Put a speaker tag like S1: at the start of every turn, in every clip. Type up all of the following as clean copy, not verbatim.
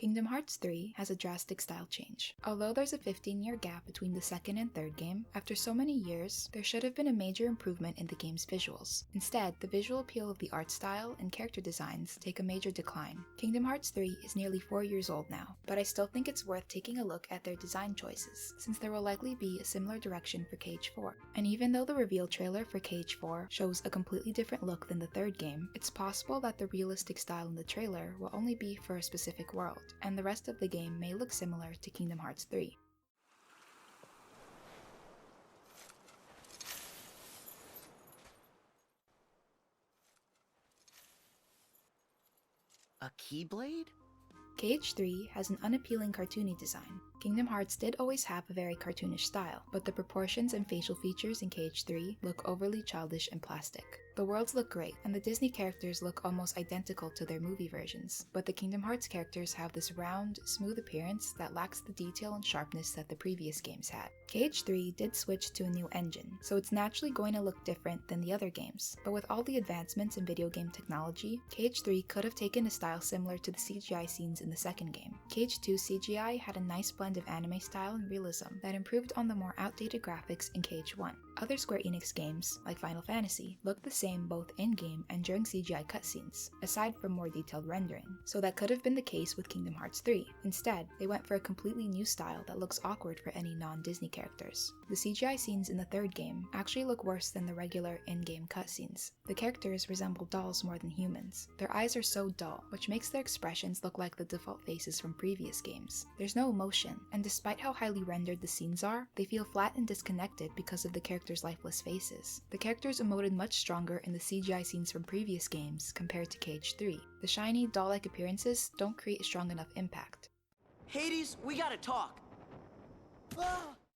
S1: Kingdom Hearts 3 has a drastic style change. Although there's a 15-year gap between the second and third game, after so many years, there should have been a major improvement in the game's visuals. Instead, the visual appeal of the art style and character designs take a major decline. Kingdom Hearts 3 is nearly 4 years old now, but I still think it's worth taking a look at their design choices, since there will likely be a similar direction for KH4. And even though the reveal trailer for KH4 shows a completely different look than the third game, it's possible that the realistic style in the trailer will only be for a specific world, and the rest of the game may look similar to Kingdom Hearts 3.
S2: A Keyblade?
S1: KH3 has an unappealing cartoony design. Kingdom Hearts did always have a very cartoonish style, but the proportions and facial features in KH3 look overly childish and plastic. The worlds look great, and the Disney characters look almost identical to their movie versions, but the Kingdom Hearts characters have this round, smooth appearance that lacks the detail and sharpness that the previous games had. KH3 did switch to a new engine, so it's naturally going to look different than the other games, but with all the advancements in video game technology, KH3 could have taken a style similar to the CGI scenes in the second game. KH2 CGI had a nice blend of anime style and realism that improved on the more outdated graphics in KH1. Other Square Enix games, like Final Fantasy, look the same both in-game and during CGI cutscenes, aside from more detailed rendering, so that could have been the case with Kingdom Hearts 3. Instead, they went for a completely new style that looks awkward for any non-Disney characters. The CGI scenes in the third game actually look worse than the regular in-game cutscenes. The characters resemble dolls more than humans. Their eyes are so dull, which makes their expressions look like the default faces from previous games. There's no emotion, and despite how highly rendered the scenes are, they feel flat and disconnected because of the characters' lifeless faces. The characters emoted much stronger in the CGI scenes from previous games compared to KH3. The shiny, doll-like appearances don't create a strong enough impact.
S2: Hades, we gotta talk!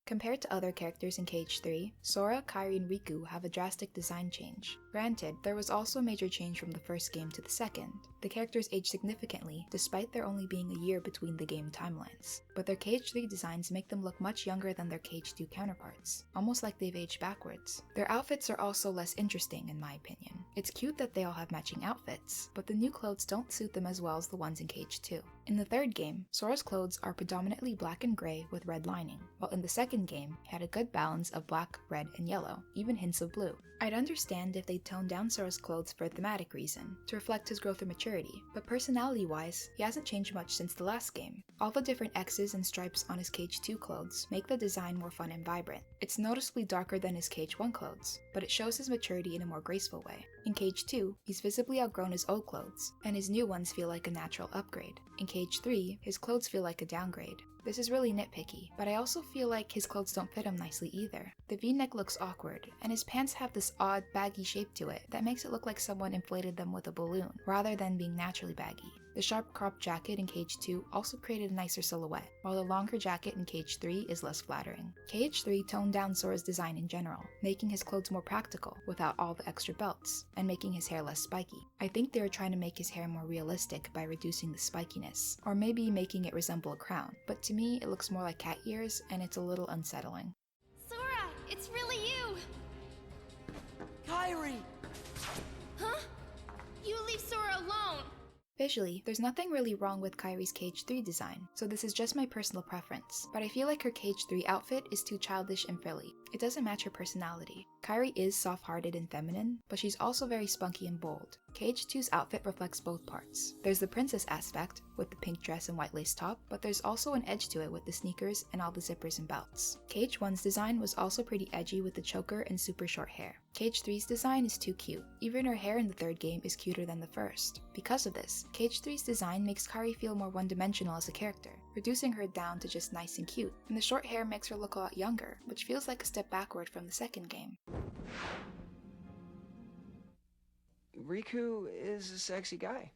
S1: Compared to other characters in KH3, Sora, Kyrie, and Riku have a drastic design change. Granted, there was also a major change from the first game to the second. The characters age significantly, despite there only being a year between the game timelines. But their KH3 designs make them look much younger than their KH2 counterparts, almost like they've aged backwards. Their outfits are also less interesting in my opinion. It's cute that they all have matching outfits, but the new clothes don't suit them as well as the ones in KH2. In the third game, Sora's clothes are predominantly black and gray with red lining, while in the second game, he had a good balance of black, red, and yellow, even hints of blue. I'd understand if they toned down Sora's clothes for a thematic reason, to reflect his growth and maturity, but personality-wise, he hasn't changed much since the last game. All the different X's and stripes on his KH2 clothes make the design more fun and vibrant. It's noticeably darker than his KH1 clothes, but it shows his maturity in a more graceful way. In KH2, he's visibly outgrown his old clothes, and his new ones feel like a natural upgrade. In KH3, his clothes feel like a downgrade. This is really nitpicky, but I also feel like his clothes don't fit him nicely either. The V-neck looks awkward, and his pants have this odd, baggy shape to it that makes it look like someone inflated them with a balloon, rather than being naturally baggy. The sharp cropped jacket in KH2 also created a nicer silhouette, while the longer jacket in KH3 is less flattering. KH3 toned down Sora's design in general, making his clothes more practical without all the extra belts, and making his hair less spiky. I think they were trying to make his hair more realistic by reducing the spikiness, or maybe making it resemble a crown, but to me it looks more like cat ears and it's a little unsettling.
S3: Sora, it's really you!
S2: Kyrie!
S3: Huh? You leave Sora alone!
S1: Visually, there's nothing really wrong with Kyrie's KH3 design, so this is just my personal preference, but I feel like her KH3 outfit is too childish and frilly. It doesn't match her personality. Kyrie is soft-hearted and feminine, but she's also very spunky and bold. KH2's outfit reflects both parts. There's the princess aspect, with the pink dress and white lace top, but there's also an edge to it with the sneakers and all the zippers and belts. KH1's design was also pretty edgy with the choker and super short hair. KH3's design is too cute. Even her hair in the third game is cuter than the first. Because of this, KH3's design makes Kyrie feel more one-dimensional as a character, reducing her down to just nice and cute, and the short hair makes her look a lot younger, which feels like a step backward from the second game.
S4: Riku is a sexy guy.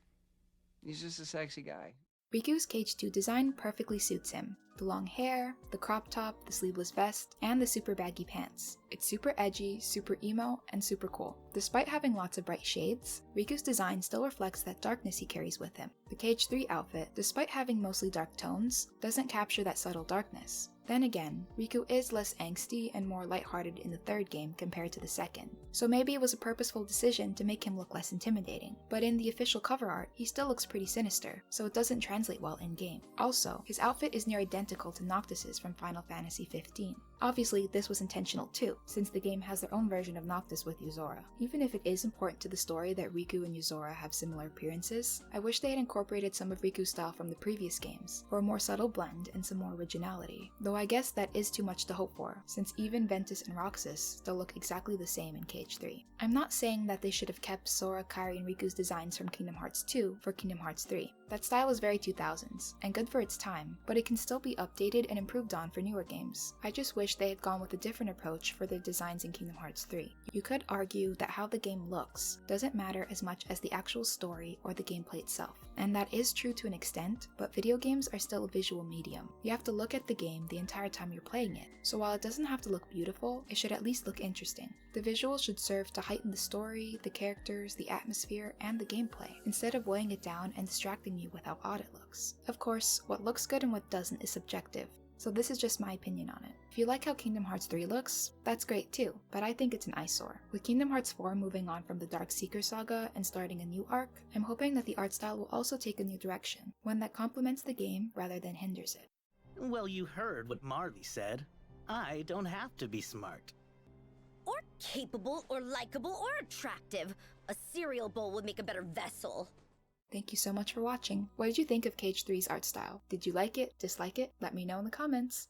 S4: He's just a sexy guy.
S1: Riku's KH2 design perfectly suits him. The long hair, the crop top, the sleeveless vest, and the super baggy pants. It's super edgy, super emo, and super cool. Despite having lots of bright shades, Riku's design still reflects that darkness he carries with him. The KH3 outfit, despite having mostly dark tones, doesn't capture that subtle darkness. Then again, Riku is less angsty and more lighthearted in the third game compared to the second, so maybe it was a purposeful decision to make him look less intimidating. But in the official cover art, he still looks pretty sinister, so it doesn't translate well in-game. Also, his outfit is near identical to Noctis's from Final Fantasy XV. Obviously, this was intentional too, since the game has their own version of Noctis with Yuzora. Even if it is important to the story that Riku and Yuzora have similar appearances, I wish they had incorporated some of Riku's style from the previous games, for a more subtle blend and some more originality. Though I guess that is too much to hope for, since even Ventus and Roxas still look exactly the same in KH3. I'm not saying that they should have kept Sora, Kyrie, and Riku's designs from Kingdom Hearts 2 for Kingdom Hearts 3. That style is very 2000s, and good for its time, but it can still be updated and improved on for newer games. I just wish they had gone with a different approach for their designs in Kingdom Hearts 3. You could argue that how the game looks doesn't matter as much as the actual story or the gameplay itself. And that is true to an extent, but video games are still a visual medium. You have to look at the game the entire time you're playing it, so while it doesn't have to look beautiful, it should at least look interesting. The visuals should serve to heighten the story, the characters, the atmosphere, and the gameplay, instead of weighing it down and distracting you with how odd it looks. Of course, what looks good and what doesn't is subjective, so this is just my opinion on it. If you like how Kingdom Hearts 3 looks, that's great too, but I think it's an eyesore. With Kingdom Hearts 4 moving on from the Dark Seeker saga and starting a new arc, I'm hoping that the art style will also take a new direction, one that complements the game rather than hinders it.
S5: Well, you heard what Marley said. I don't have to be smart.
S6: Or capable, or likable, or attractive. A cereal bowl would make a better vessel.
S1: Thank you so much for watching. What did you think of KH3's art style? Did you like it, dislike it? Let me know in the comments.